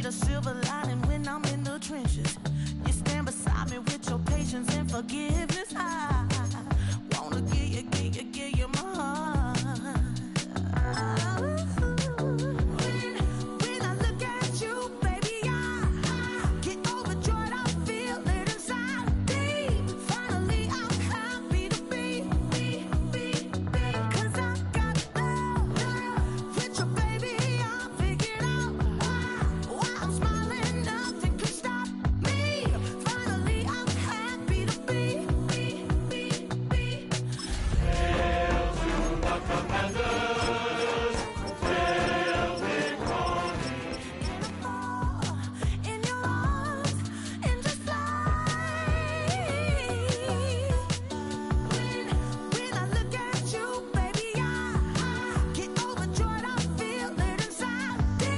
a silver lining when I'm in the trenches. You stand beside me with your patience and forgiveness. I wanna give you my heart. When I look at you, baby, I get overjoyed. I feel it inside me. Finally, I'm happy to be. 'Cause I got love with you, baby. I figured out why I'm smiling. Nothing can stop me. Finally, I'm happy to be. Hail to the commanders, hail victory. In your arms, and just fly. When I look at you, baby, I get overjoyed. I feel it inside me.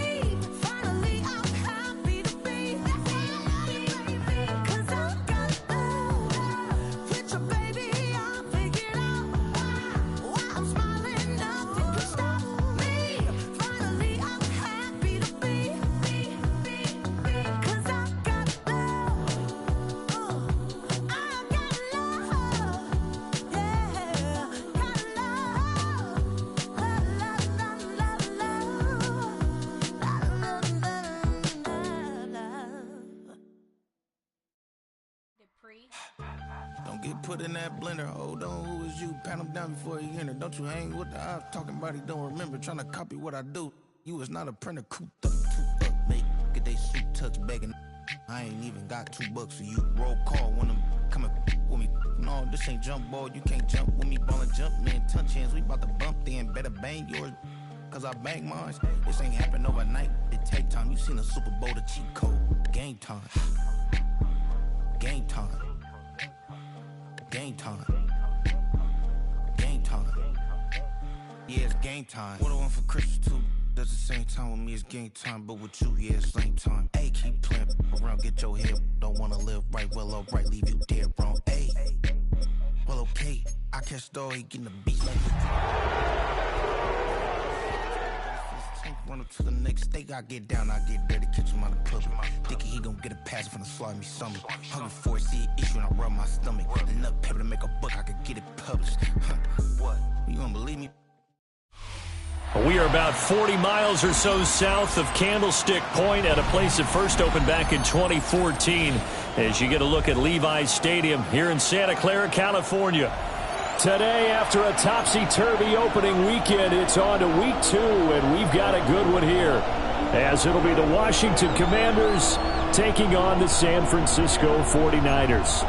Finally, I'm happy to be. 'Cause I got love with you, baby. I figured out why I'm smiling. Nothing can stop me. Finally, I'm happy to be. 'Cause I got love. I got love. Yeah, got love. Don't get put in that blender. Hold on, who is you? Pat him down before he enter. Don't you hang with the ops talking about he don't remember. Trying to copy what I do. You is not a printer. Cooped up, make get they suit touch begging. I ain't even got $2 for you. Roll call when I'm coming with me. No, this ain't jump ball. You can't jump with me. Ball and jump, man. Touch hands. We about to bump then. Better bang yours. 'Cause I bang mine. This ain't happen overnight. It take time. You seen a Super Bowl, the cheat code. Game time. Game time. Game time. Game time. Yeah, it's game time. What I want for Christmas too. At the same time with me, it's game time. But with you, yeah, it's same time. Hey, keep playing around, get your head. Don't wanna live right, well, alright, leave you dead wrong. Hey, well, okay. I catch the dog, he getting the beats like run up to the next state, I get down, I get dirty, catch him on the club. Thinking he gon' get a pass from the slide me something. Hungry for it, see it issue and I rub my stomach. Enough paper to make a book, I could get it published. What? You don't believe me? We are about 40 miles or so south of Candlestick Point at a place that first opened back in 2014 as you get a look at Levi's Stadium here in Santa Clara, California. Today, after a topsy-turvy opening weekend, it's on to week 2, and we've got a good one here, as it'll be the Washington Commanders taking on the San Francisco 49ers.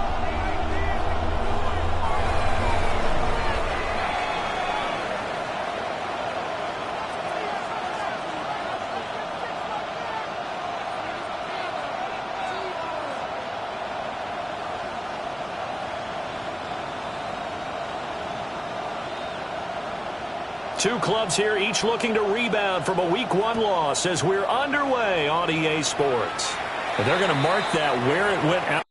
Two clubs here, each looking to rebound from a Week 1 loss as we're underway on EA Sports. And they're going to mark that where it went out.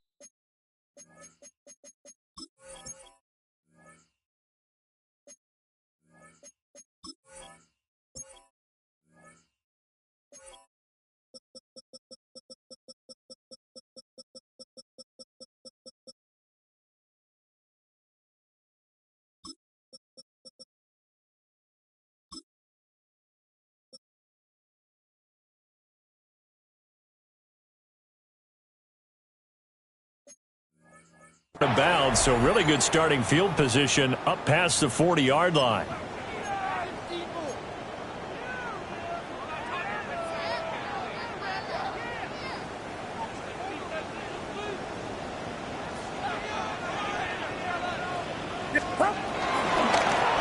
Bounds, so really good starting field position up past the 40-yard line.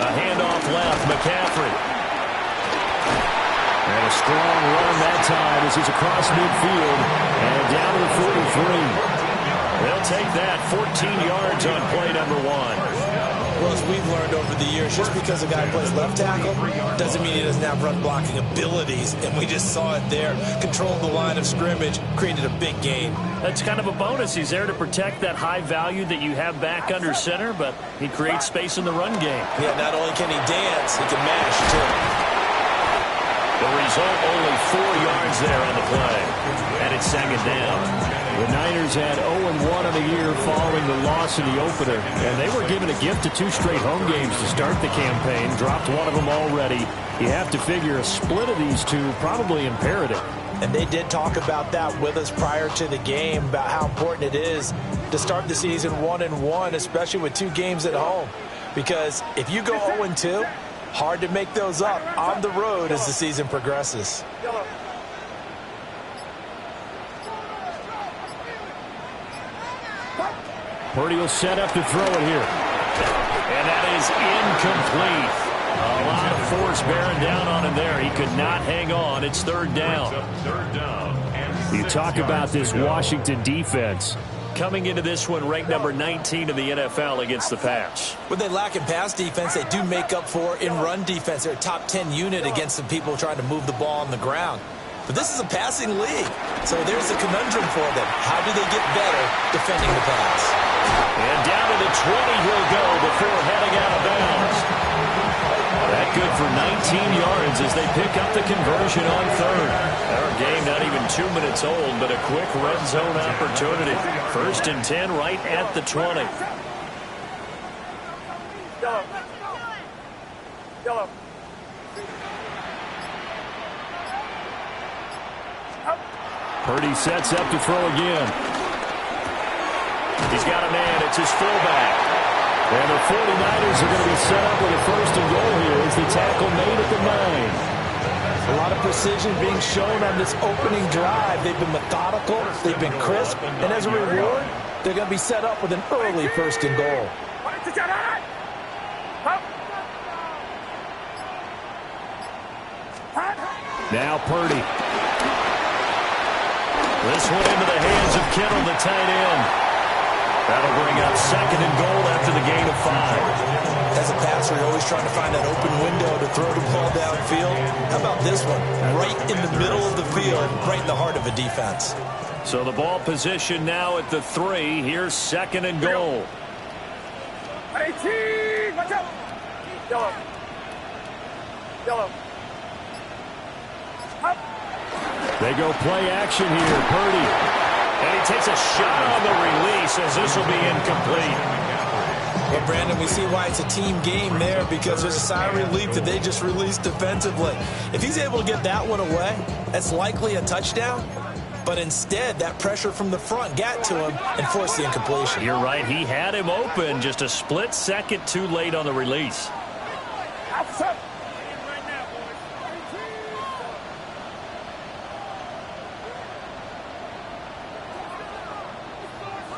A handoff left, McCaffrey. And a strong run that time as he's across midfield and down to the 43. They'll take that 14 yards on play number 1. Well, as we've learned over the years, just because a guy plays left tackle doesn't mean he doesn't have run blocking abilities. And we just saw it there. Controlled the line of scrimmage, created a big gain. That's kind of a bonus. He's there to protect that high value that you have back under center, but he creates space in the run game. Yeah, not only can he dance, he can mash too. The result, only 4 yards there on the play. And it's second down. The Niners had 0-1 on the year following the loss in the opener, and they were given a gift of 2 straight home games to start the campaign. Dropped one of them already. You have to figure a split of these two probably imperative. And they did talk about that with us prior to the game, about how important it is to start the season 1-1, especially with 2 games at home. Because if you go 0-2, hard to make those up on the road as the season progresses. Purdy will set up to throw it here. And that is incomplete. A lot of force bearing down on him there. He could not hang on. It's third down. You talk about this Washington defense. Coming into this one, ranked number 19 in the NFL against the pass. When they lack in pass defense, they do make up for in run defense. They're a top 10 unit against the people trying to move the ball on the ground. But this is a passing league, so there's a conundrum for them. How do they get better defending the pass? And down to the 20 he'll go before heading out of bounds. That good for 19 yards as they pick up the conversion on third. Our game not even 2 minutes old, but a quick red zone opportunity. 1st and 10 right at the 20. Purdy sets up to throw again. He's got a man. It's his fullback. And the 49ers are going to be set up with a 1st and goal here as the tackle made at the 9. A lot of precision being shown on this opening drive. They've been methodical, they've been crisp, and as a reward, they're going to be set up with an early 1st and goal. Now Purdy. This one into the hands of Kittle, the tight end. That'll bring up 2nd and goal after the gain of 5. As a passer, you're always trying to find that open window to throw the ball downfield. How about this one? Right in the middle of the field, right in the heart of a defense. So the ball position now at the 3. Here's 2nd and goal. Watch out! Yellow. Yellow. They go play action here. Purdy. And he takes a shot on the release as this will be incomplete. Well, Brandon, we see why it's a team game there, because there's a sigh of relief that they just released defensively. If he's able to get that one away, that's likely a touchdown. But instead, that pressure from the front got to him and forced the incompletion. You're right. He had him open, just a split second too late on the release.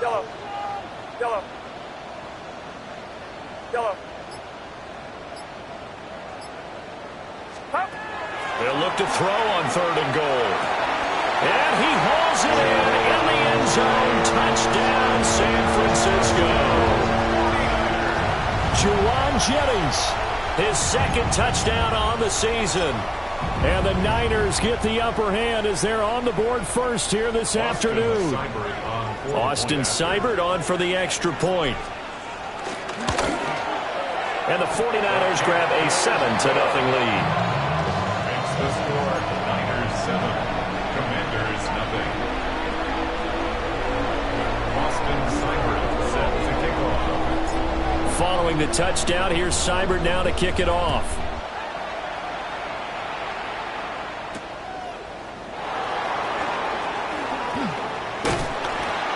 Yellow. Yellow. Yellow. They'll look to throw on 3rd and goal. And he hauls it in the end zone. Touchdown, San Francisco. Juwan Jennings. His 2nd touchdown on the season. And the Niners get the upper hand as they're on the board first here this afternoon. Austin Seibert on for the extra point. And the 49ers grab a 7-0 lead. Makes the score Niners 7, Commanders 0. Austin Seibert set to kick off. Following the touchdown, here's Seibert now to kick it off.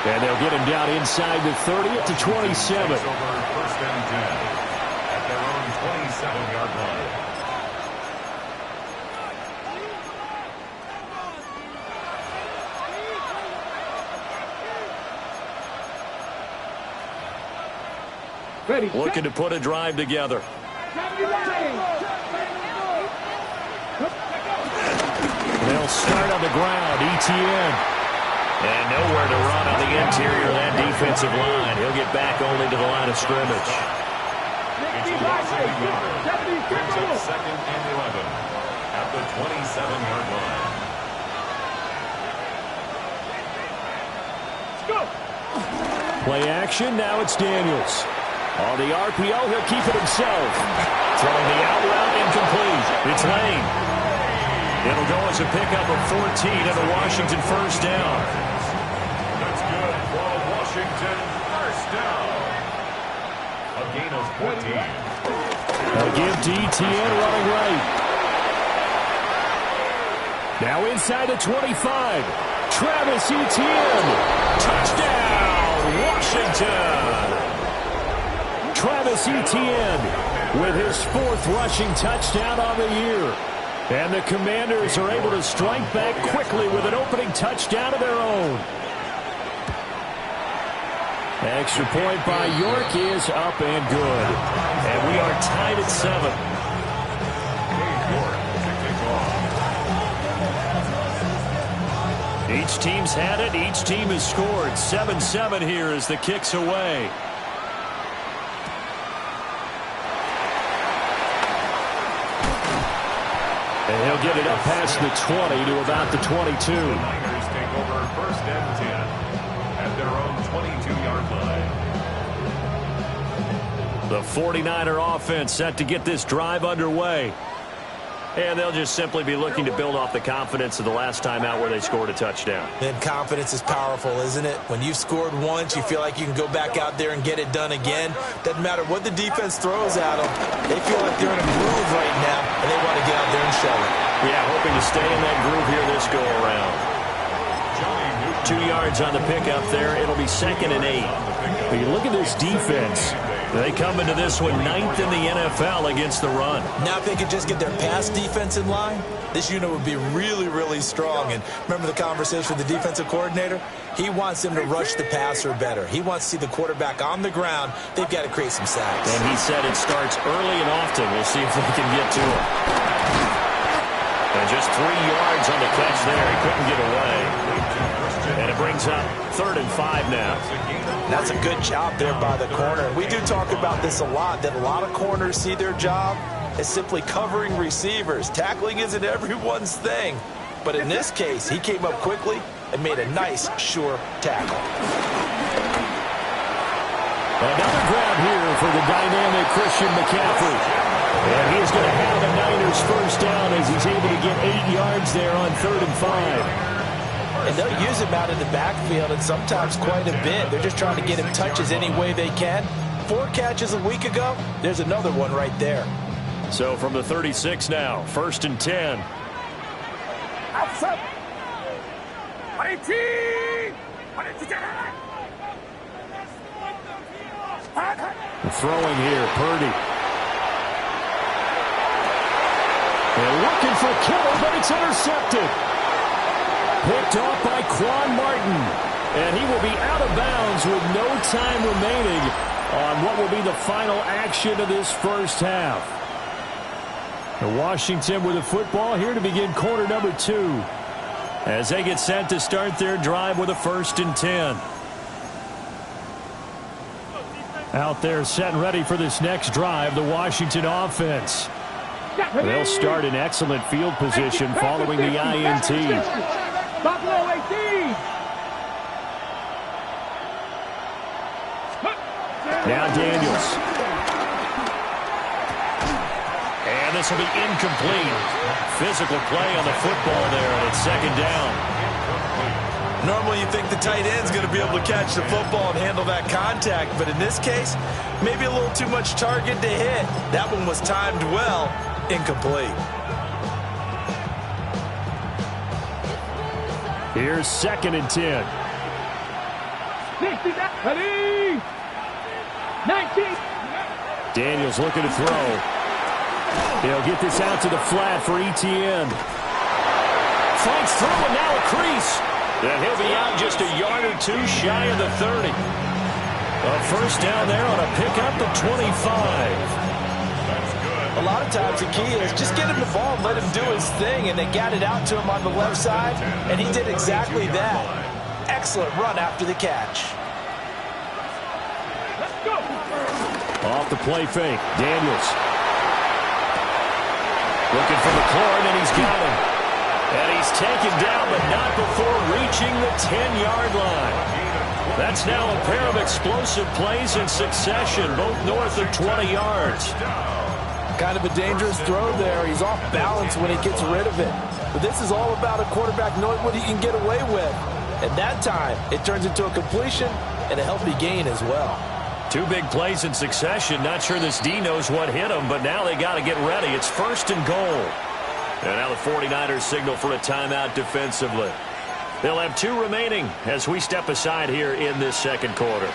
And they'll get him down inside the 30 to 27. It's over 1st and 10 at their own 27-yard line. Looking to put a drive together. They'll start on the ground. ETN. And nowhere to run on the interior of that defensive line. He'll get back only to the line of scrimmage. It's Watson Weaver. Brings up 2nd and 11 at the 27-yard line. Play action. Now it's Daniels. On the RPO, he'll keep it himself. Throwing the out route incomplete. It's Lane. It'll go as a pickup of 14 and a Washington first down. That's good for Washington. First down. A gain of 14. They'll give to Etienne running right. Now inside the 25. Travis Etienne. Touchdown, Washington. Travis Etienne with his 4th rushing touchdown on the year. And the Commanders are able to strike back quickly with an opening touchdown of their own. Extra point by York is up and good. And we are tied at 7. Each team's had it. Each team has scored. 7-7 here as the kick's away. And he'll get it up past the 20 to about the 22. The Niners take over first and 10 at their own 22-yard line. The 49er offense set to get this drive underway. And they'll just simply be looking to build off the confidence of the last time out where they scored a touchdown. And confidence is powerful, isn't it? When you've scored once, you feel like you can go back out there and get it done again. Doesn't matter what the defense throws at them. They feel like they're in a groove right now, and they want to get out there and show it. Yeah, hoping to stay in that groove here this go-around. 2 yards on the pickup there. It'll be 2nd and 8. When you look at this defense, they come into this one 9th in the NFL against the run. Now if they could just get their pass defense in line, this unit would be really, really strong. And remember the conversation with the defensive coordinator? He wants them to rush the passer better. He wants to see the quarterback on the ground. They've got to create some sacks. And he said it starts early and often. We'll see if they can get to him. And just 3 yards on the catch there. He couldn't get away. And it brings up 3rd and 5 now. That's a good job there by the corner. We do talk about this a lot, that a lot of corners see their job as simply covering receivers. Tackling isn't everyone's thing. But in this case, he came up quickly and made a nice, sure tackle. another grab here for the dynamic Christian McCaffrey. And he's going to have the Niners first down as he's able to get 8 yards there on 3rd and 5. And they'll use him out in the backfield, and sometimes quite a bit. They're just trying to get him touches any way they can. 4 catches a week ago, there's another one right there. So from the 36 now, 1st and 10. Throwing here, Purdy. They're looking for Kittle, but it's intercepted. Picked off by Quan Martin. And he will be out of bounds with no time remaining on what will be the final action of this first half. And Washington with the football here to begin quarter number 2. As they get set to start their drive with a 1st and 10. Out there set and ready for this next drive, the Washington offense. They'll start in excellent field position following the INT. Now Daniels. And this will be incomplete. Physical play on the football there, and it's 2nd down. Normally you think the tight end's going to be able to catch the football and handle that contact, but in this case, maybe a little too much target to hit. That one was timed well, incomplete. Here's 2nd and 10. 19. Daniels looking to throw. He'll get this out to the flat for Etienne. Fights through, and now a crease. And he'll be out just a yard or 2 shy of the 30. A first down there on a pickup at 25. A lot of times the key is just get him the ball and let him do his thing, and they got it out to him on the left side, and he did exactly that. Excellent run after the catch. Off the play fake, Daniels. Looking for McLaurin, and he's got him. And he's taken down, but not before reaching the 10-yard line. That's now a pair of explosive plays in succession, both north of 20 yards. Kind of a dangerous throw there. He's off balance when he gets rid of it. But this is all about a quarterback knowing what he can get away with. At that time, it turns into a completion and a healthy gain as well. 2 big plays in succession. Not sure this D knows what hit him, but now they got to get ready. It's 1st and goal. And now the 49ers signal for a timeout defensively. They'll have 2 remaining as we step aside here in this second quarter.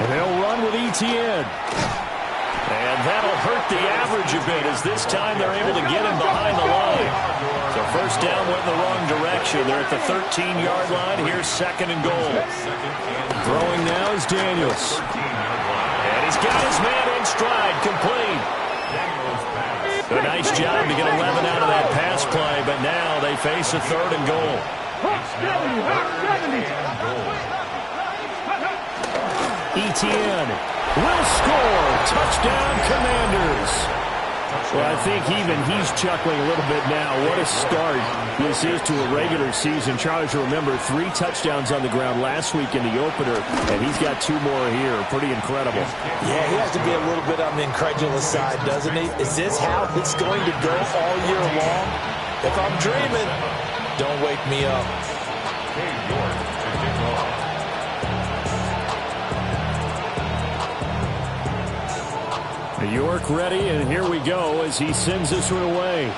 And they'll run with ETN. And that'll hurt the average a bit as this time they're able to get him behind the line. So first down went in the wrong direction. They're at the 13-yard line. Here's 2nd and goal. Throwing now is Daniels. And he's got his man in stride, complete. A nice job to get 11 out of that pass play, but now they face a 3rd and goal. ETN will score. Touchdown, Commanders. Well, I think even he's chuckling a little bit now. What a start this is to a regular season. Charles, you remember 3 touchdowns on the ground last week in the opener, and he's got 2 more here. Pretty incredible. Yeah, he has to be a little bit on the incredulous side, doesn't he? Is this how it's going to go all year long? If I'm dreaming, don't wake me up. York ready, and here we go as he sends this one away.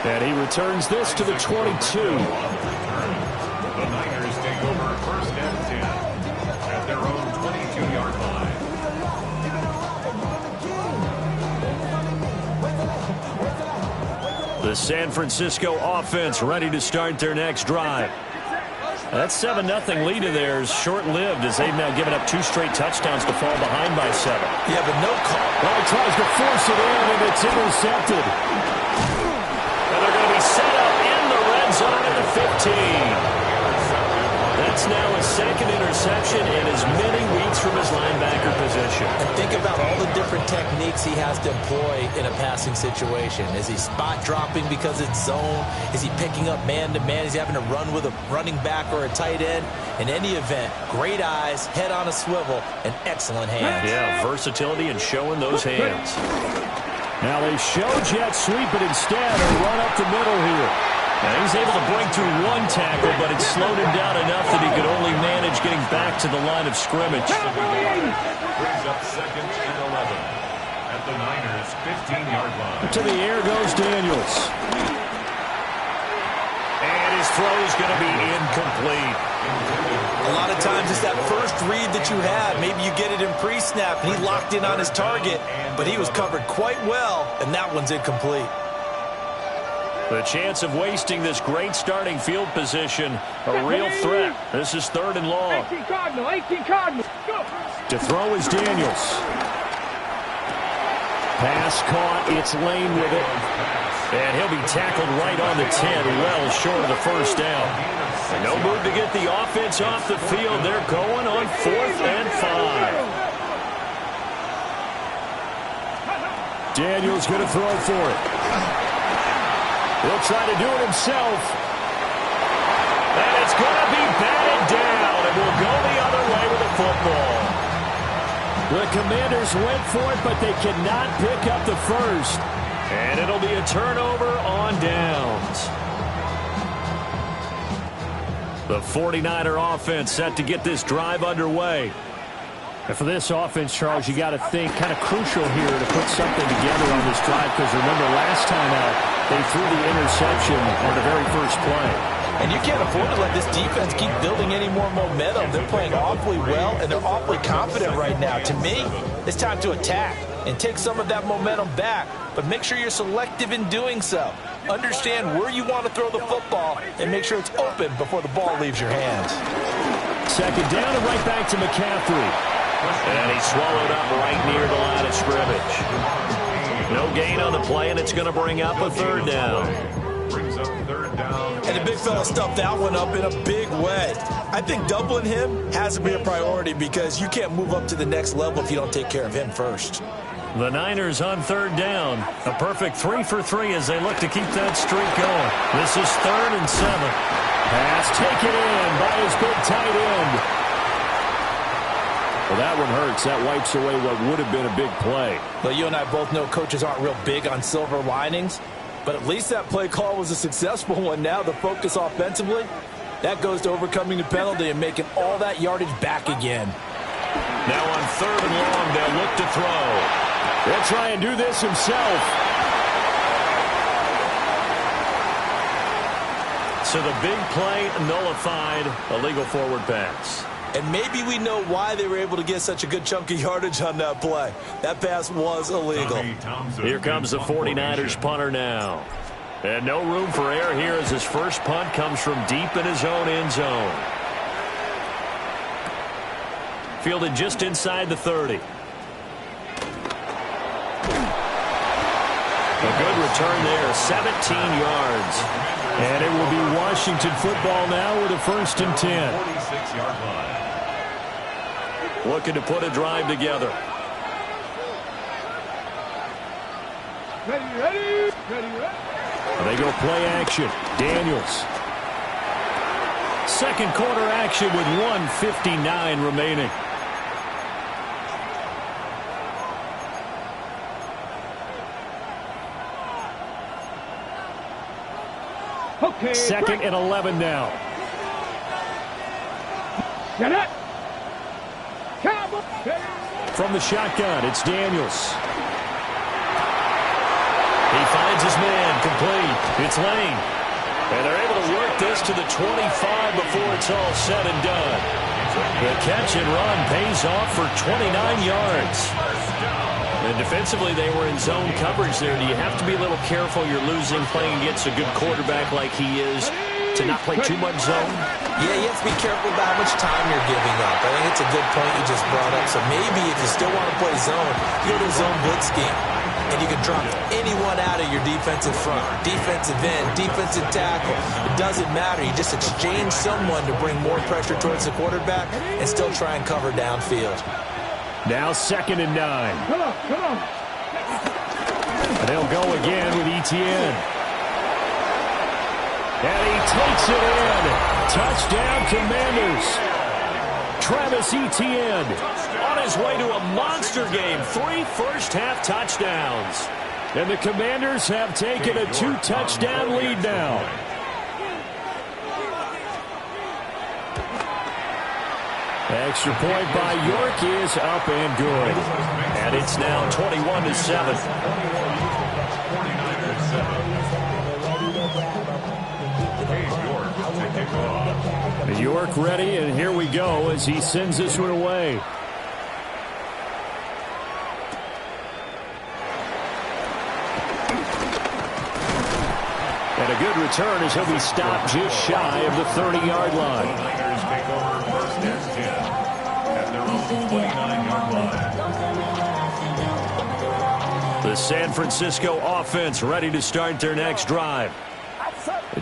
And he returns this to the 22. The Niners take over 1st and 10 at their own 22-yard line. The San Francisco offense ready to start their next drive. That 7-0 lead of theirs short-lived as they've now given up 2 straight touchdowns to fall behind by 7. Yeah, but no call. Well, he tries to force it in, and it's intercepted. And they're going to be set up in the red zone at the 15. That's now his 2nd interception in as many weeks from his linebacker position. And think about all the different techniques he has to employ in a passing situation. Is he spot dropping because it's zone? Is he picking up man-to-man? Is he having to run with a running back or a tight end? In any event, great eyes, head on a swivel, and excellent hands. Yeah, versatility and showing those hands. Now they show jet sweep, but instead a run up the middle here. Now he's able to break through 1 tackle, but it slowed him down enough that he could only manage getting back to the line of scrimmage. Brings up 2nd and 11 at the Niners' 15-yard line. To the air goes Daniels. And his throw is going to be incomplete. A lot of times it's that first read that you have. Maybe you get it in pre-snap, and he locked in on his target, but he was covered quite well, and that one's incomplete. The chance of wasting this great starting field position, a real threat. This is 3rd and long. 18 Cardinal. Go. To throw is Daniels. Pass caught. It's Lane with it. And he'll be tackled right on the 10, well short of the 1st down. No move to get the offense off the field. They're going on 4th and 5. Daniels going to throw for it. He'll try to do it himself. And it's going to be batted down, and we'll go the other way with the football. The Commanders went for it, but they cannot pick up the 1st. And it'll be a turnover on downs. The 49er offense set to get this drive underway. And for this offense, Charles, you got to think kind of crucial here to put something together on this drive, because remember last time out, they threw the interception on the very first play. And you can't afford to let this defense keep building any more momentum. They're playing awfully well, and they're awfully confident right now. To me, it's time to attack and take some of that momentum back, but make sure you're selective in doing so. Understand where you want to throw the football and make sure it's open before the ball leaves your hands. 2nd down and right back to McCaffrey. And he's swallowed up right near the line of scrimmage. No gain on the play, and it's going to bring up a 3rd down. Brings up 3rd down. And the big fella stuffed that one up in a big way. I think doubling him has to be a priority, because you can't move up to the next level if you don't take care of him first. The Niners on third down. A perfect 3 for 3 as they look to keep that streak going. This is 3rd and 7. Pass taken in by his big tight end. Well, that one hurts. That wipes away what would have been a big play. Well, you and I both know coaches aren't real big on silver linings, but at least that play call was a successful one. Now the focus offensively, that goes to overcoming the penalty and making all that yardage back again. Now on 3rd and long, they'll look to throw. He'll try and do this himself. So the big play nullified, a legal forward pass. And maybe we know why they were able to get such a good chunk of yardage on that play. That pass was illegal. Here comes the 49ers punter now. And no room for error here as his first punt comes from deep in his own end zone. Fielded just inside the 30. A good return there, 17 yards. And it will be Washington football now with a 1st and 10. 46-yard line. Looking to put a drive together. Ready. They go play action. Daniels. Second quarter action with 1:59 remaining. Okay. 2nd and 11 now. Get it. Cowboy. From the shotgun, it's Daniels. He finds his man, complete. It's Lane. And they're able to work this to the 25 before it's all said and done. The catch and run pays off for 29 yards. And defensively, they were in zone coverage there. Do you have to be a little careful? You're losing playing against a good quarterback like he is to not play too much zone? Yeah, you have to be careful about how much time you're giving up. I think it's a good point you just brought up. So maybe if you still want to play zone, you go to a zone blitz scheme. And you can drop anyone out of your defensive front, defensive end, defensive tackle. It doesn't matter. You just exchange someone to bring more pressure towards the quarterback and still try and cover downfield. Now 2nd and 9. Come on. And they'll go again with Etienne. And he takes it in. Touchdown, Commanders. Travis Etienne On his way to a monster game. 3 first-half touchdowns. And the Commanders have taken a 2-touchdown lead now. Extra point by York is up and good. And it's now 21-7. York ready, and here we go as he sends this one away. And a good return as he'll be stopped just shy of the 30-yard line. Niners take over 1st and 10 at their own 29-yard line. The San Francisco offense ready to start their next drive.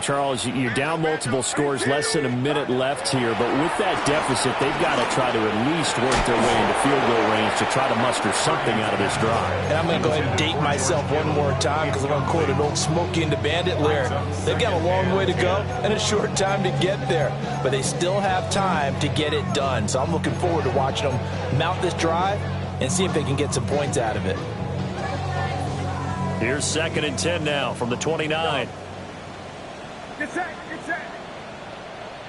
Charles, you're down multiple scores, less than a minute left here, but with that deficit, they've got to try to at least work their way into field goal range to try to muster something out of this drive. And I'm going to go ahead and date myself one more time because I'm going to quote an old Smokey and the Bandit lyric. They've got a long way to go and a short time to get there, but they still have time to get it done. So I'm looking forward to watching them mount this drive and see if they can get some points out of it. Here's 2nd and 10 now from the 29. Get set.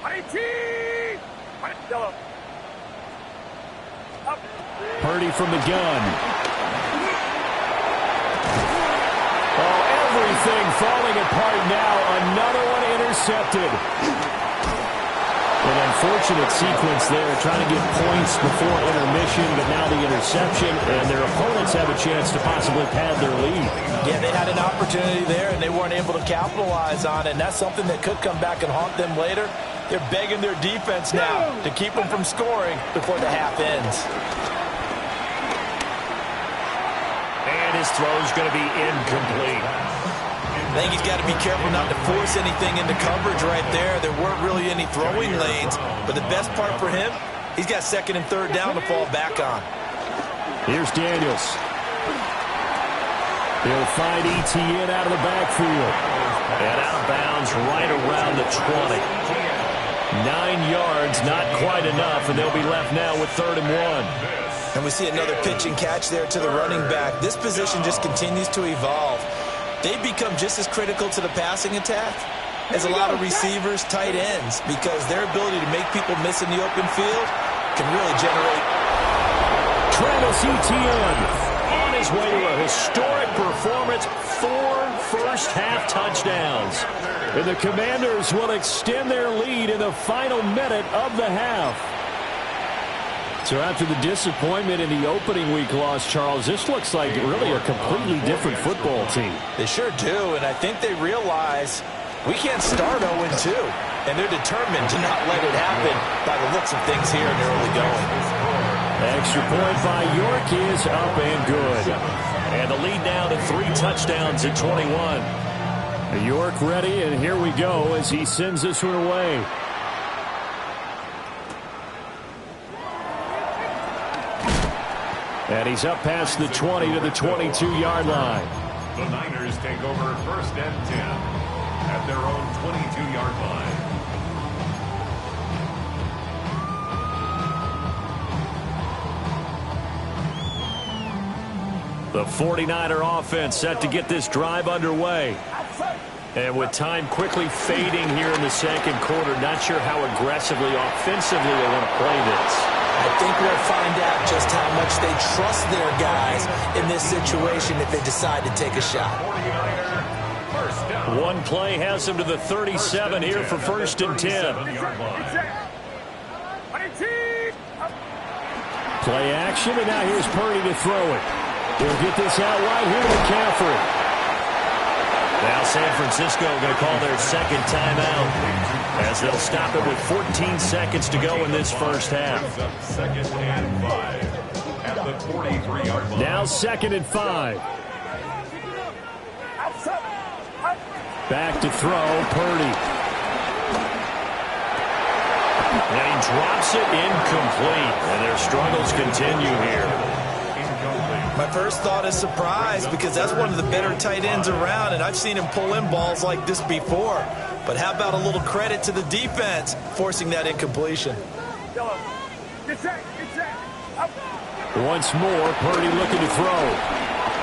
18. Purdy from the gun. Oh, everything falling apart now. Another one intercepted. An unfortunate sequence there, trying to get points before intermission, but now the interception, and their opponents have a chance to possibly pad their lead. Yeah, they had an opportunity there, and they weren't able to capitalize on it, and that's something that could come back and haunt them later. They're begging their defense now to keep them from scoring before the half ends. And his throw's going to be incomplete. I think he's got to be careful not to force anything into coverage right there. There weren't really any throwing lanes, but the best part for him, he's got 2nd and 3rd down to fall back on. Here's Daniels. He'll find ETN out of the backfield. And out of bounds right around the 20. 9 yards, not quite enough, and they'll be left now with 3rd and 1. And we see another pitch and catch there to the running back. This position just continues to evolve. They become just as critical to the passing attack as a lot of receivers, tight ends, because their ability to make people miss in the open field can really generate. Travis Etienne On his way to a historic performance, 4 first-half touchdowns. And the Commanders will extend their lead in the final minute of the half. So after the disappointment in the opening week loss, Charles, this looks like really a completely different football team. They sure do, and I think they realize we can't start 0-2, and they're determined to not let it happen by the looks of things here in the early going. Extra point by York is up and good. And the lead now to 3 touchdowns at 21. York ready, and here we go as he sends this one away. And he's up past the 20 to the 22-yard line. The Niners take over 1st and 10 at their own 22-yard line. The 49er offense set to get this drive underway. And with time quickly fading here in the second quarter, not sure how aggressively, offensively they want to play this. I think we'll find out just how much they trust their guys in this situation if they decide to take a shot. One play has them to the 37 here for 1st and 10. Play action, and now here's Purdy to throw it. He'll get this out wide here to McCaffrey. Now San Francisco going to call their second timeout as they'll stop it with 14 seconds to go in this first half. 2nd and 5 at the 43-yard line. Now 2nd and 5. Back to throw, Purdy. And he drops it incomplete. And their struggles continue here. My first thought is surprise because that's one of the better tight ends around, and I've seen him pull in balls like this before. But how about a little credit to the defense forcing that incompletion? Once more, Purdy looking to throw.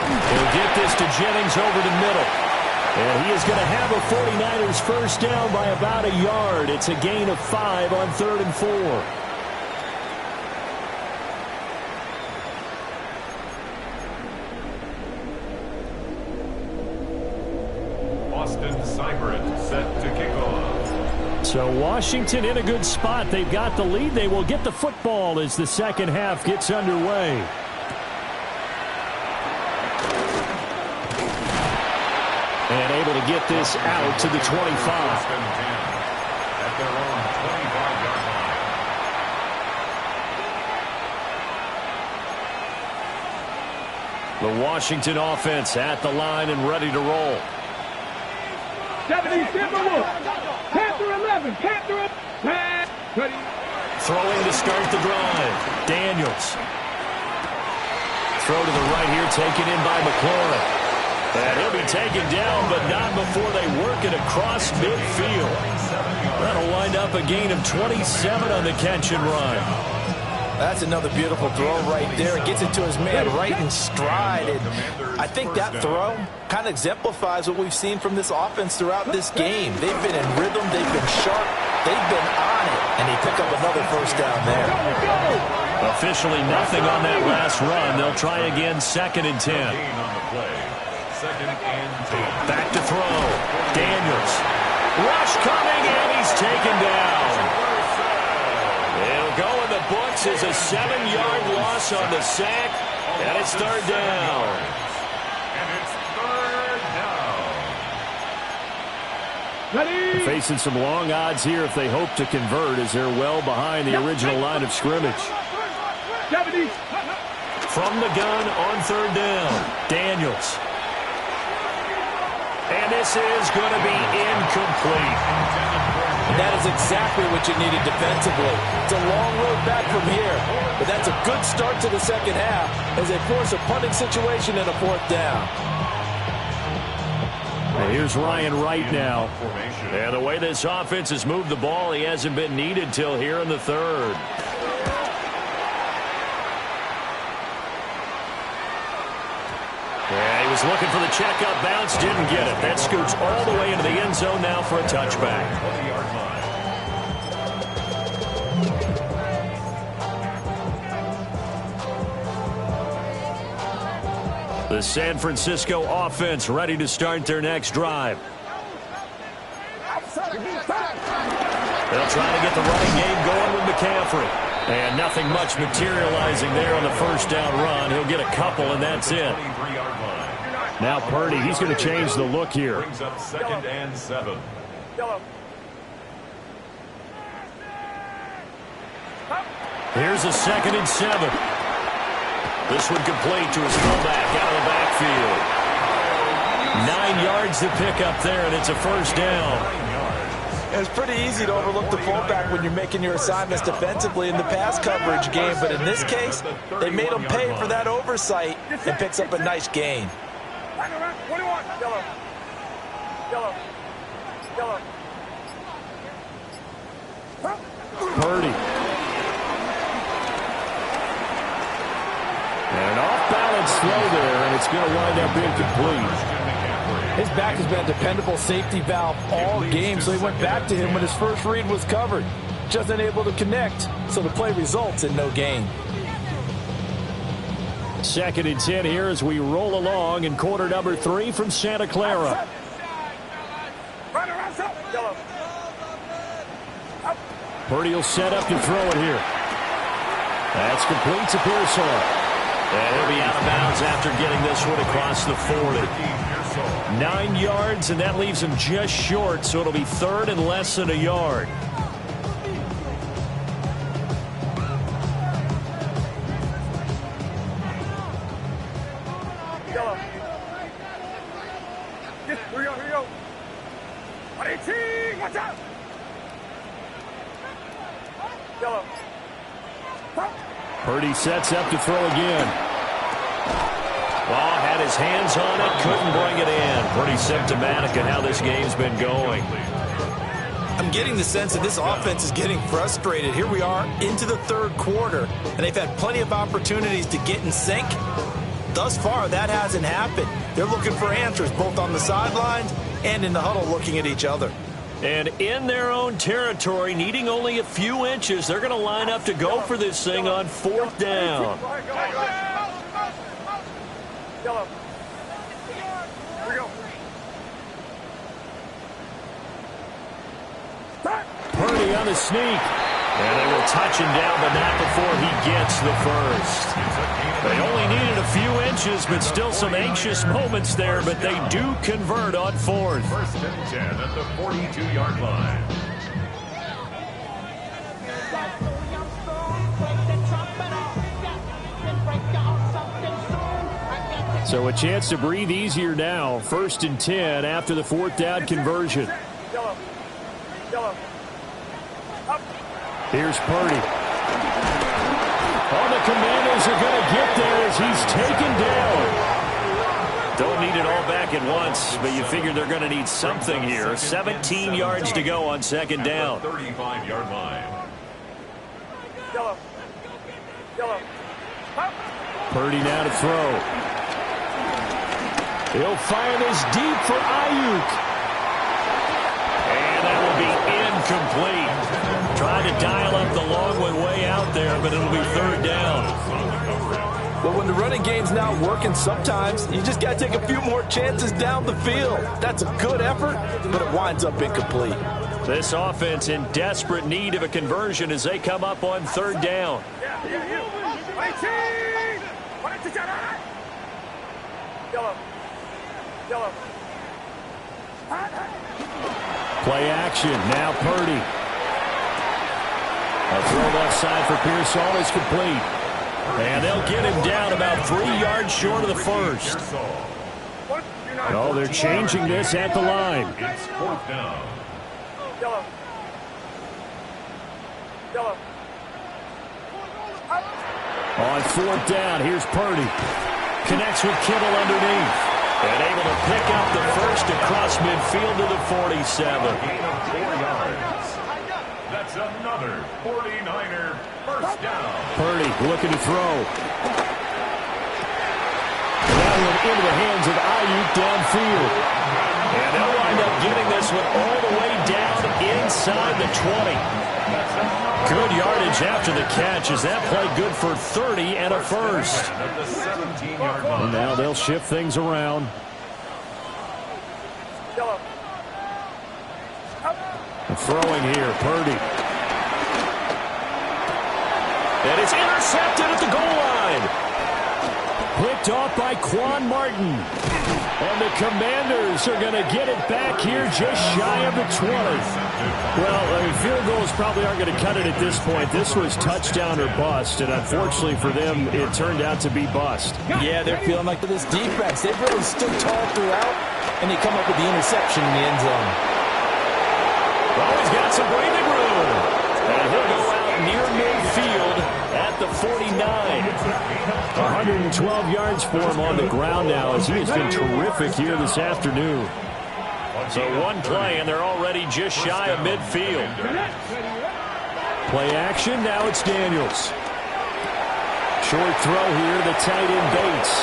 He'll get this to Jennings over the middle. And he is going to have a 49ers first down by about a yard. It's a gain of 5 on 3rd and 4. Set to kick off. So Washington in a good spot. They've got the lead. They will get the football as the second half gets underway. And able to get this out to the 25. At their own 25-yard line. The Washington offense at the line and ready to roll. 70, Panther 11, Panther 11. Throwing to start the drive. Daniels. Throw to the right here, taken in by McLaurin. And he'll be taken down, but not before they work it across midfield. That'll wind up a gain of 27 on the catch and run. That's another beautiful throw right there. It gets it to his man right in stride. And I think that throw kind of exemplifies what we've seen from this offense throughout this game. They've been in rhythm. They've been sharp. They've been on it. And he picked up another first down there. Officially nothing on that last run. They'll try again 2nd and 10. Back to throw. Daniels. Rush coming, and he's taken down. It'll go in the books as a 7-yard loss on the sack, and it's 3rd down. And it's 3rd down. Facing some long odds here if they hope to convert as they're well behind the original line of scrimmage. From the gun on 3rd down, Daniels. And this is going to be incomplete. And that is exactly what you needed defensively. It's a long road back from here, but that's a good start to the second half as they force a punting situation and a fourth down. Here's Ryan Wright now. And the way this offense has moved the ball, he hasn't been needed till here in the third. Yeah, he was looking for the checkup bounce, didn't get it. That scoots all the way into the end zone now for a touchback. The San Francisco offense ready to start their next drive. They'll try to get the running game going with McCaffrey. And nothing much materializing there on the first down run. He'll get a couple, and that's it. Now Purdy, he's going to change the look here. Brings up 2nd and 7. Here's a 2nd and 7. This one complete to his fullback out of the backfield. 9 yards to pick up there, and it's a first down. It's pretty easy to overlook the fullback when you're making your assignments defensively in the pass coverage game, but in this case, they made him pay for that oversight and picks up a nice gain. Purdy. And an off-balance throw there, and it's going to wind up incomplete. His back has been a dependable safety valve all game, so he went back to him when his first read was covered. Just unable to connect, so the play results in no gain. 2nd and 10 here as we roll along in quarter number 3 from Santa Clara. Purdy will set up to throw it here. That's complete to Pearsall. And he'll be out of bounds after getting this one across the 40. 9 yards, and that leaves him just short, so it'll be 3rd and less than a yard. Purdy sets up to throw again. Well, had his hands on it, couldn't bring it in. Pretty symptomatic of how this game's been going. I'm getting the sense that this offense is getting frustrated. Here we are into the third quarter, and they've had plenty of opportunities to get in sync. Thus far, that hasn't happened. They're looking for answers both on the sidelines and in the huddle looking at each other. And in their own territory, needing only a few inches, they're going to line up to go for this thing on 4th down. Purdy on the sneak. And they will touch him down, but not before he gets the first. They only needed a few inches, but still some anxious moments there, but they do convert on 4th. 1st and 10 at the 42-yard line. So a chance to breathe easier now. 1st and 10 after the 4th down conversion. Here's Purdy. Oh, the Commanders are going to get there as he's taken down. Don't need it all back at once, but you figure they're going to need something here. 17 yards to go on 2nd down. 35-yard line. Purdy now to throw. He'll fire this deep for Ayuk. And that will be incomplete. Trying to dial up the long one way out there, but it'll be 3rd down. But when the running game's not working, sometimes you just got to take a few more chances down the field. That's a good effort, but it winds up incomplete. This offense in desperate need of a conversion as they come up on 3rd down. Play action. Now Purdy. A throw left side for Pearsall is complete. And they'll get him down about 3 yards short of the first. Oh, they're changing this at the line. It's 4th down. On fourth down, here's Purdy. Connects with Kittle underneath. And able to pick up the first across midfield to the 47. Gain of 4 yards. That's another 49er first down. Purdy looking to throw. That one into the hands of Ayuk downfield. And they'll wind up getting this one all the way down inside the 20. Good yardage after the catch as that play good for 30 and a first. At the 17-yard line. And now they'll shift things around. Throwing here, Purdy. And it's intercepted at the goal line. Picked off by Quan Martin. And the Commanders are going to get it back here just shy of the 20. Well, field goals probably aren't going to cut it at this point. This was touchdown or bust, and unfortunately for them, it turned out to be bust. Yeah, they're feeling like this defense. They've really stood tall throughout, and they come up with the interception in the end zone. Well, he's got some breathing room. And he'll go out near midfield at the 49. 112 yards for him on the ground now as he has been terrific here this afternoon. So one play, and they're already just shy of midfield. Play action, now it's Daniels. Short throw here to the tight end Bates.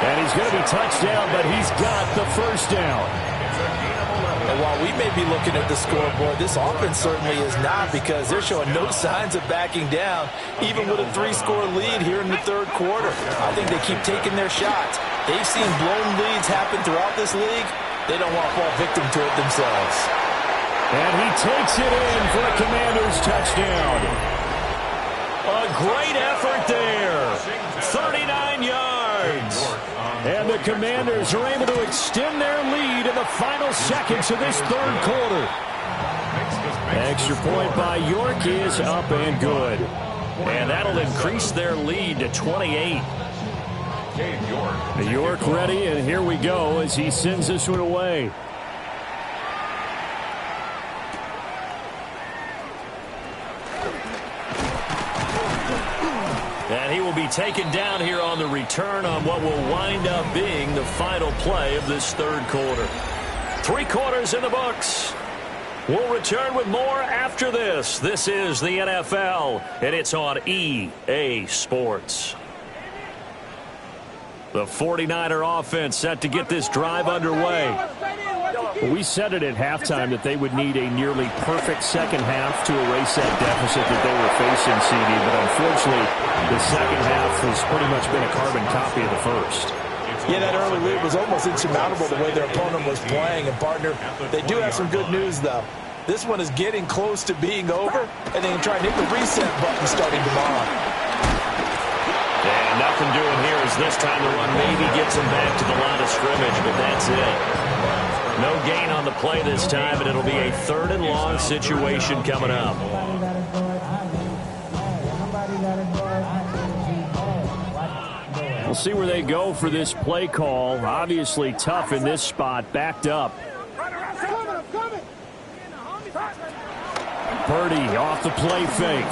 And he's going to be touched down, but he's got the first down. And while we may be looking at the scoreboard, this offense certainly is not, because they're showing no signs of backing down, even with a 3-score lead here in the third quarter. I think they keep taking their shots. They've seen blown leads happen throughout this league. They don't want to fall victim to it themselves. And he takes it in for a Commanders touchdown. A great effort there. 39 yards. And the Commanders are able to extend their lead in the final seconds of this third quarter. Extra point by York is up and good. And that'll increase their lead to 28. York ready, and here we go as he sends this one away. And he will be taken down here on the return on what will wind up being the final play of this third quarter. 3 quarters in the books. We'll return with more after this. This is the NFL, and it's on EA Sports. The 49er offense set to get this drive underway. We said it at halftime that they would need a nearly perfect second half to erase that deficit that they were facing, CD, but unfortunately the second half has pretty much been a carbon copy of the first. Yeah, that early lead was almost insurmountable the way their opponent was playing. And, partner, they do have some good news, though. This one is getting close to being over, and they can try and hit the reset button starting tomorrow. And nothing doing here as this time the run maybe gets him back to the line of scrimmage, but that's it. No gain on the play this time, and it'll be a 3rd and long situation coming up. We'll see where they go for this play call. Obviously tough in this spot, backed up. Purdy off the play fake.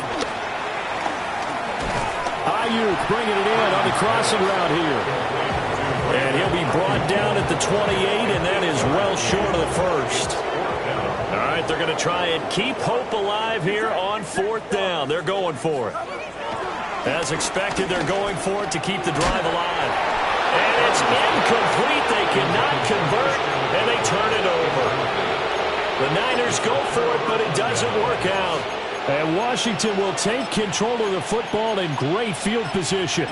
Ayuk bringing it in on the crossing route here. And he'll be brought down at the 28, and that is well short of the first. All right, they're going to try and keep hope alive here on 4th down. They're going for it. As expected, they're going for it to keep the drive alive. And it's incomplete. They cannot convert, and they turn it over. The Niners go for it, but it doesn't work out. And Washington will take control of the football in great field position.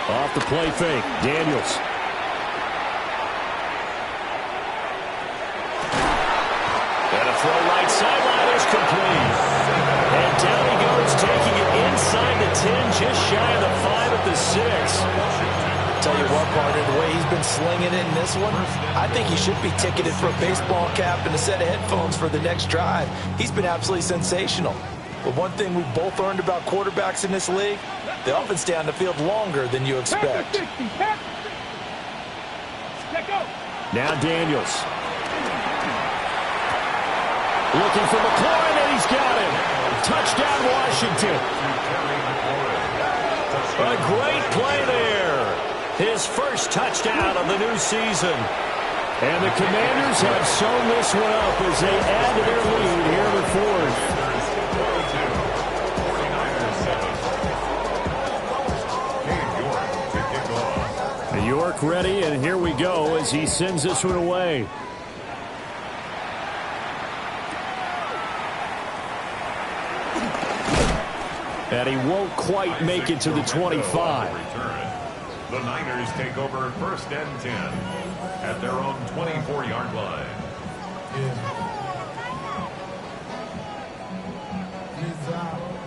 Off the play fake, Daniels. And a throw right sideline is complete. And down he goes, taking it inside the 10, just shy of the 5 at the 6. Tell you what, partner, the way he's been slinging it in this one, I think he should be ticketed for a baseball cap and a set of headphones for the next drive. He's been absolutely sensational. But one thing we've both learned about quarterbacks in this league, they often stay on the field longer than you expect. Now Daniels. Looking for McLaurin, and he's got him. Touchdown, Washington. A great play there. His first touchdown of the new season. And the Commanders have sewn this one up as they add to their lead here in the fourth. York ready, and here we go as he sends this one away. And he won't quite make it to the 25. The Niners take over 1st and 10 at their own 24-yard line.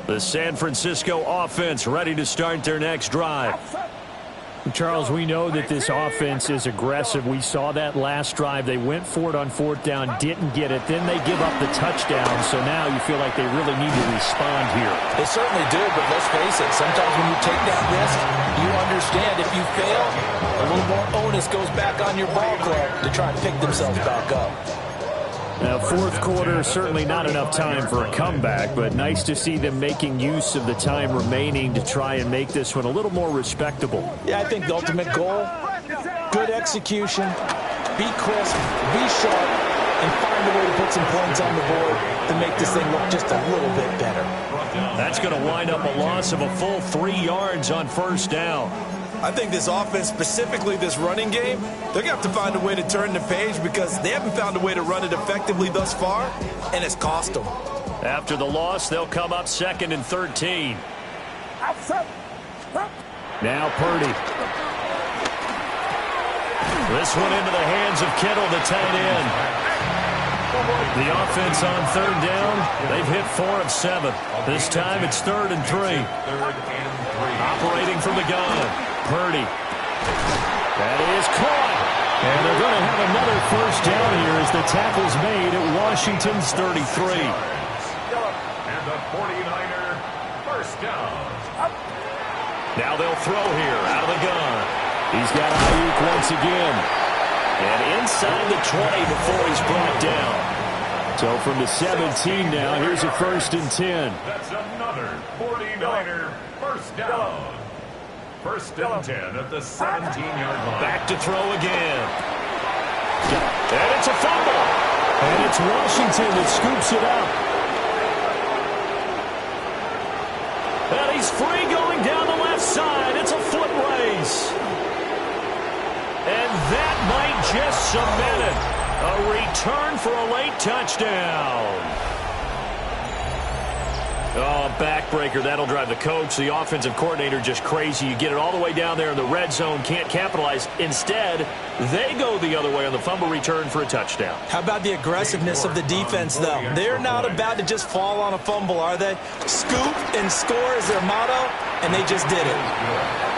The San Francisco offense ready to start their next drive. Charles, we know that this offense is aggressive. We saw that last drive. They went for it on 4th down, didn't get it. Then they give up the touchdown. So now you feel like they really need to respond here. They certainly do, but let's face it. Sometimes when you take that risk, you understand if you fail, a little more onus goes back on your ball club to try to pick themselves back up. Now, 4th quarter, certainly not enough time for a comeback, but nice to see them making use of the time remaining to try and make this one a little more respectable. Yeah, I think the ultimate goal, good execution, be crisp, be sharp, and find a way to put some points on the board to make this thing look just a little bit better. That's going to wind up a loss of a full 3 yards on 1st down. I think this offense, specifically this running game, they're going to have to find a way to turn the page because they haven't found a way to run it effectively thus far, and it's cost them. After the loss, they'll come up 2nd and 13. Now Purdy. This one into the hands of Kittle, the tight end. The offense on 3rd down, they've hit 4 of 7. This time it's 3rd and 3. Operating from the gun. Purdy. That is caught. And they're going to have another 1st down here as the tackle's made at Washington's 33. And the 49er 1st down. Now they'll throw here out of the gun. He's got Ayuk once again. And inside the 20 before he's brought down. So from the 17 now, here's a 1st and 10. That's another 49er 1st down. 1st and 10 at the 17-yard line. Back to throw again. And it's a fumble. And it's Washington that scoops it up. And he's free going down the left side. It's a foot race. And that might just cement it. A return for a late touchdown. Oh, backbreaker. That'll drive the coach, the offensive coordinator, just crazy. You get it all the way down there in the red zone, can't capitalize. Instead, they go the other way on the fumble return for a touchdown. How about the aggressiveness of the defense, though? They're not about to just fall on a fumble, are they? Scoop and score is their motto, and they just did it.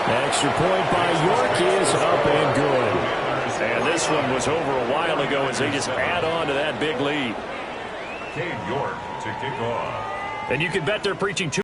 Extra point by York is up and good. And this one was over a while ago as they just add on to that big lead. Cade York to kick off. And you can bet they're preaching